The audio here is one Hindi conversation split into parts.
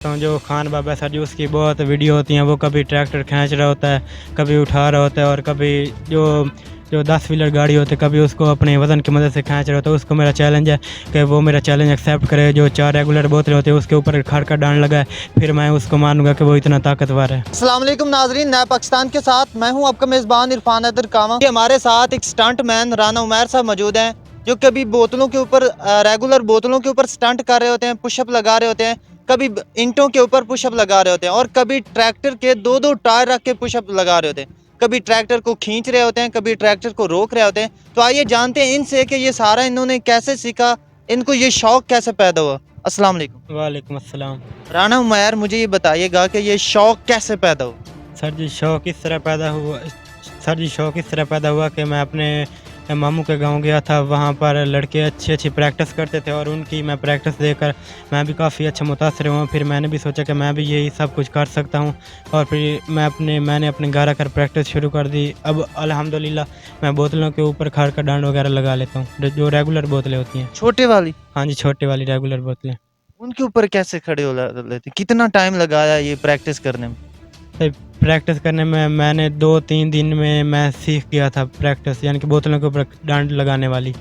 तो जो खान बाबा सर जी उसकी बहुत वीडियो होती हैं, वो कभी ट्रैक्टर खींच रहा होता है, कभी उठा रहा होता है, और कभी जो जो 10 व्हीलर गाड़ी होती है कभी उसको अपने वज़न की मदद से खींच रहा होता है। उसको मेरा चैलेंज है कि वो मेरा चैलेंज एक्सेप्ट करे, जो 4 रेगुलर बोतलें होती है उसके ऊपर खड़ कर डांड लगाए, फिर मैं उसको मानूंगा कि वो इतना ताकतवर है। अस्सलाम वालेकुम नाजरीन, नया पाकिस्तान के साथ मैं हूं आपका मेज़बान इरफान हैदर कामा। हमारे साथ एक स्टंट मैन राना उमैर साहब मौजूद हैं, जो कभी बोतलों के ऊपर रेगुलर बोतलों के ऊपर स्टंट कर रहे होते हैं, पुशअप लगा रहे होते हैं, कभी ईंटों के ऊपर पुशअप लगा रहे होते हैं, और कभी ट्रैक्टर के दो दो टायर रख के पुशअप लगा रहे होते हैं, कभी ट्रैक्टर को खींच रहे होते हैं, कभी ट्रैक्टर को रोक रहे होते हैं। तो आइए जानते हैं इनसे कि ये सारा इन्होंने कैसे सीखा, इनको ये शौक कैसे पैदा हुआ। अस्सलाम वालेकुम। वालेकुम अस्सलाम। राना उमैर, मुझे ये बताइएगा कि ये शौक कैसे पैदा हुआ। सर जी शौक इस तरह पैदा हुआ सर जी शौक इस तरह पैदा हुआ कि मैं अपने मामू के गांव गया था। वहां पर लड़के अच्छी अच्छी प्रैक्टिस करते थे और उनकी मैं प्रैक्टिस देखकर मैं भी काफ़ी अच्छा मुतासर हुआ। फिर मैंने भी सोचा कि मैं भी यही सब कुछ कर सकता हूं, और फिर मैंने अपने घर आकर प्रैक्टिस शुरू कर दी। अब अल्हम्दुलिल्लाह मैं बोतलों के ऊपर खड़ कर डांड वगैरह लगा लेता हूँ, जो रेगुलर बोतलें होती हैं। छोटे वाली हाँ जी, छोटे वाली रेगुलर बोतलें। उनके ऊपर कैसे खड़े हो लेते? कितना टाइम लगाया ये प्रैक्टिस करने में? तो प्रैक्टिस करने में मैंने 2-3 दिन में मैं सीख गया था प्रैक्टिस, यानी कि बोतलों के ऊपर डांड लगाने वाली।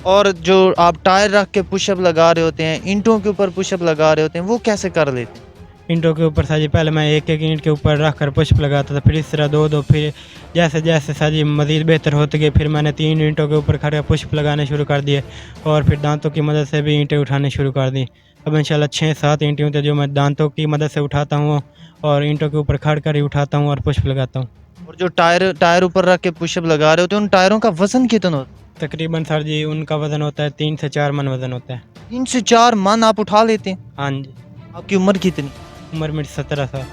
और जो आप टायर रख के पुशअप लगा रहे होते हैं, ईंटों के ऊपर पुशअप लगा रहे होते हैं, वो कैसे कर लेते हैं? ईंटों के ऊपर साजी पहले मैं एक एक ईंट के ऊपर रख कर पुशअप लगाता था, फिर इस तरह दो दो, फिर जैसे जैसे साजी मज़ीद बेहतर होती गई, फिर मैंने 3 ईंटों के ऊपर खड़े पुशअप लगाने शुरू कर दिए, और फिर दांतों की मदद से भी ईंटें उठानी शुरू कर दी। अब इंशाल्लाह 6-7 ईंटें होती हैं जो मैं दांतों की मदद से उठाता हूँ, और ईंटों के ऊपर खड़ कर ही उठाता हूँ और पुशअप लगाता हूँ। और जो टायर टायर ऊपर रख के पुशअप लगा रहे होते हैं, उन टायरों का वजन कितना होता है? तकरीबन सर जी उनका वज़न होता है 3 से 4 मन वज़न होता है। 3 से 4 मन आप उठा लेते हैं? हाँ जी। आपकी उम्र कितनी उम्र मेरी 17 साल।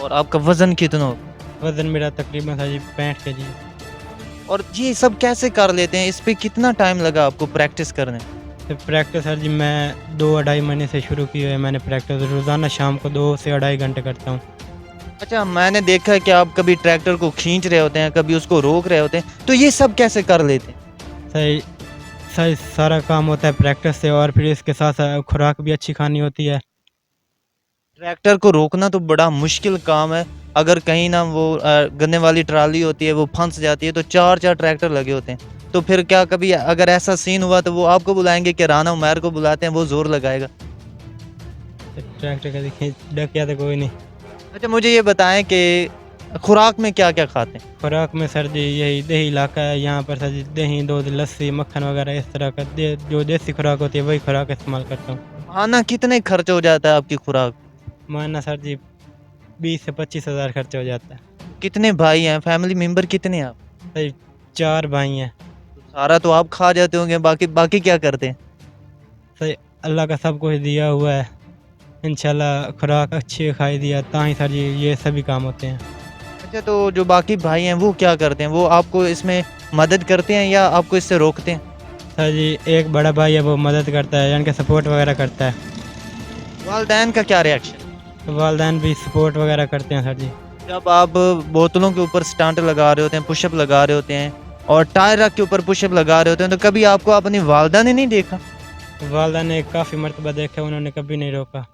और आपका वजन कितना होता है? वज़न मेरा तकरीबन सर जी 65 केजी है। और ये सब कैसे कर लेते हैं? इस पे कितना टाइम लगा आपको प्रैक्टिस करने में? तो प्रैक्टिस सर जी मैं 2-2.5 महीने से शुरू की है मैंने प्रैक्टिस। रोज़ाना शाम को 2 से 2.5 घंटे करता हूँ। अच्छा, मैंने देखा है कि आप कभी ट्रैक्टर को खींच रहे होते हैं, कभी उसको रोक रहे होते हैं, तो ये सब कैसे कर लेते हैं? सही सही सारा काम होता है प्रैक्टिस से, और फिर इसके साथ साथ खुराक भी अच्छी खानी होती है। ट्रैक्टर को रोकना तो बड़ा मुश्किल काम है। अगर कहीं ना वो गन्ने वाली ट्राली होती है, वो फंस जाती है, तो 4-4 ट्रैक्टर लगे होते हैं। तो फिर क्या कभी अगर ऐसा सीन हुआ तो वो आपको बुलाएंगे कि राना उमैर को बुलाते हैं, वो जोर लगाएगा? तो ट्रैक्टर का देखिए डर किया तो कोई नहीं। अच्छा, मुझे ये बताएं कि खुराक में क्या क्या खाते हैं? खुराक में सर जी यही देही इलाका है, यहाँ पर सर जी दही, दूध, लस्सी, मक्खन वगैरह इस तरह का जो देसी खुराक होती है वही खुराक इस्तेमाल करता हूँ। खाना कितने खर्च हो जाता है आपकी खुराक? माना सर जी 20 से 25 हज़ार खर्च हो जाता है। कितने भाई हैं, फैमिली मेंबर कितने हैं आप? सही 4 भाई हैं। तो सारा तो आप खा जाते होंगे, बाकी बाकी क्या करते हैं? सही अल्लाह का सब कुछ दिया हुआ है, इंशाल्लाह खुराक अच्छी खाई दिया ताही सर जी ये सभी काम होते हैं। अच्छा, तो जो बाकी भाई हैं वो क्या करते हैं? वो आपको इसमें मदद करते हैं या आपको इससे रोकते हैं? सर जी एक बड़ा भाई है वो मदद करता है, यानी कि सपोर्ट वगैरह करता है। वालदैन का क्या रिएक्शन? तो वालदैन भी सपोर्ट वगैरह करते हैं सर जी। जब आप बोतलों के ऊपर स्टंट लगा रहे होते हैं, पुशअप लगा रहे होते हैं, और टायर रख के ऊपर पुशअप लगा रहे होते हैं, तो कभी आपको अपनी वालदा ने नहीं देखा? वालदैन ने काफ़ी मरतबा देखा, उन्होंने कभी नहीं रोका।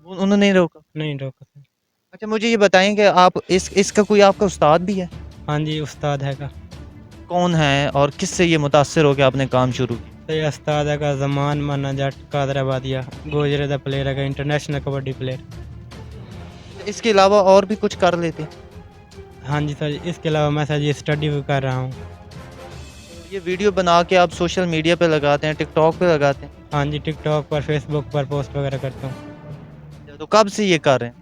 उन्होंने नहीं रोका? नहीं रोका सर। अच्छा, मुझे ये बताएं कि आप इसका कोई आपका उस्ताद भी है? हाँ जी उस्ताद है का। कौन है और किससे ये मुतासर हो के आपने काम शुरू किया? तो ये उस्ताद है का जमान माना जट कादराबादिया गोजरे दा प्लेयर है का, इंटरनेशनल कबड्डी प्लेयर। इसके अलावा और भी कुछ कर लेते हैं? हाँ जी सर, इसके अलावा मैं सर जी स्टडी भी कर रहा हूँ। ये वीडियो बना के आप सोशल मीडिया पे लगाते हैं, टिकटॉक पे लगाते हैं? हाँ जी टिकटॉक पर, फेसबुक पर पोस्ट वगैरह करता हूँ। तो कब से ये कर रहे हैं?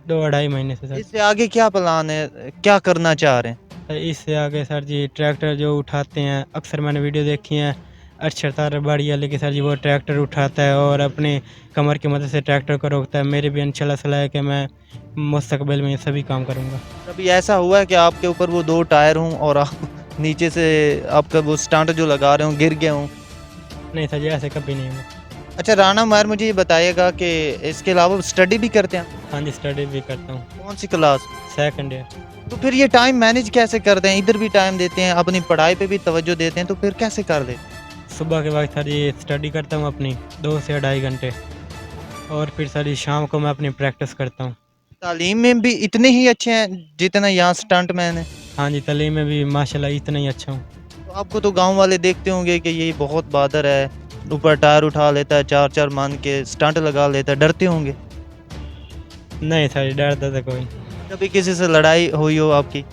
2-2.5 महीने से सर। इससे आगे क्या प्लान है, क्या करना चाह रहे हैं? तो इससे आगे सर जी ट्रैक्टर जो उठाते हैं, अक्सर मैंने वीडियो देखी है, अरशद तार बाड़ी वाले की सर जी, वो ट्रैक्टर उठाता है और अपने कमर की मदद से ट्रैक्टर को रोकता है। मेरी भी इंशाल्लाह सलाह है कि मैं मुस्तकबिल में ये सभी काम करूँगा। कभी ऐसा हुआ है कि आपके ऊपर वो 2 टायर हों और आप नीचे से आपका वो स्टंट जो लगा रहे हों गिर गए हों? नहीं सर जी ऐसे कभी नहीं हुआ। अच्छा राना उमैर, मुझे ये बताइएगा कि इसके अलावा स्टडी भी करते हैं? हाँ जी स्टडी भी करता हूँ। कौन सी क्लास? 2nd year. तो फिर ये टाइम मैनेज कैसे करते हैं? इधर भी टाइम देते हैं, अपनी पढ़ाई पे भी तवज्जो देते हैं, तो फिर कैसे कर लेते हैं? सुबह के वक्त सर जी स्टडी करता हूँ अपनी 2 से 2.5 घंटे। और फिर सर जी शाम को मैं अपनी प्रैक्टिस करता हूँ। तालीम में भी इतने ही अच्छे हैं जितना यहाँ स्टंट मैन है? हाँ जी, तालीम में भी माशाल्लाह इतना ही अच्छा हूँ। तो आपको तो गांव वाले देखते होंगे कि ये बहुत बहादुर है, ऊपर टायर उठा लेता है, 4-4 मान के स्टंट लगा लेता है, डरते होंगे? नहीं सर जी, डरता था कोई। कभी किसी से लड़ाई हुई हो आपकी?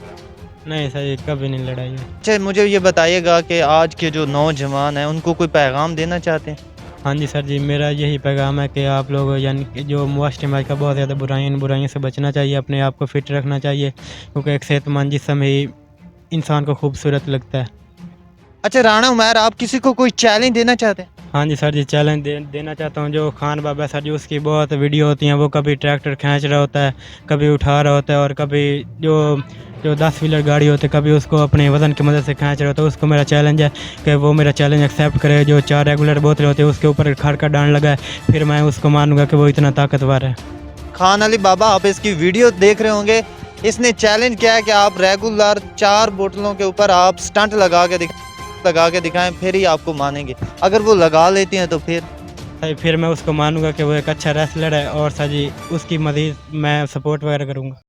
नहीं सर जी, कभी नहीं लड़ाई हुई। अच्छा, मुझे ये बताइएगा कि आज के जो नौजवान हैं उनको कोई पैगाम देना चाहते हैं? हाँ जी सर जी, मेरा यही पैगाम है कि आप लोग यानी कि जो मुआशरे में आजकल बहुत ज़्यादा बुराइयाँ इन बुराइयों से बचना चाहिए, अपने आप को फिट रखना चाहिए, क्योंकि एक सेहतमंद जिस्म ही इंसान को खूबसूरत लगता है। अच्छा राणा उमैर, आप किसी को कोई चैलेंज देना चाहते हैं? हाँ जी सर जी, चैलेंज देना चाहता हूँ। जो खान बाबा है सर जी, उसकी बहुत वीडियो होती हैं, वो कभी ट्रैक्टर खींच रहा होता है, कभी उठा रहा होता है, और कभी जो जो 10 व्हीलर गाड़ी होती है, कभी उसको अपने वज़न की मदद से खींच रहा होता है। उसको मेरा चैलेंज है कि वो मेरा चैलेंज एक्सेप्ट करे। जो 4 रेगुलर बोतलें होती है उसके ऊपर खार का डांड लगाए, फिर मैं उसको मानूंगा कि वो इतना ताकतवर है। खान अली बाबा, आप इसकी वीडियो देख रहे होंगे, इसने चैलेंज किया है कि आप रेगुलर 4 बोतलों के ऊपर आप स्टंट लगा के दिखाएं, फिर ही आपको मानेंगे। अगर वो लगा लेती हैं तो फिर? सर जी, फिर मैं उसको मानूंगा कि वो एक अच्छा रेसलर है, और सर जी उसकी मज़ीद मैं सपोर्ट वगैरह करूँगा।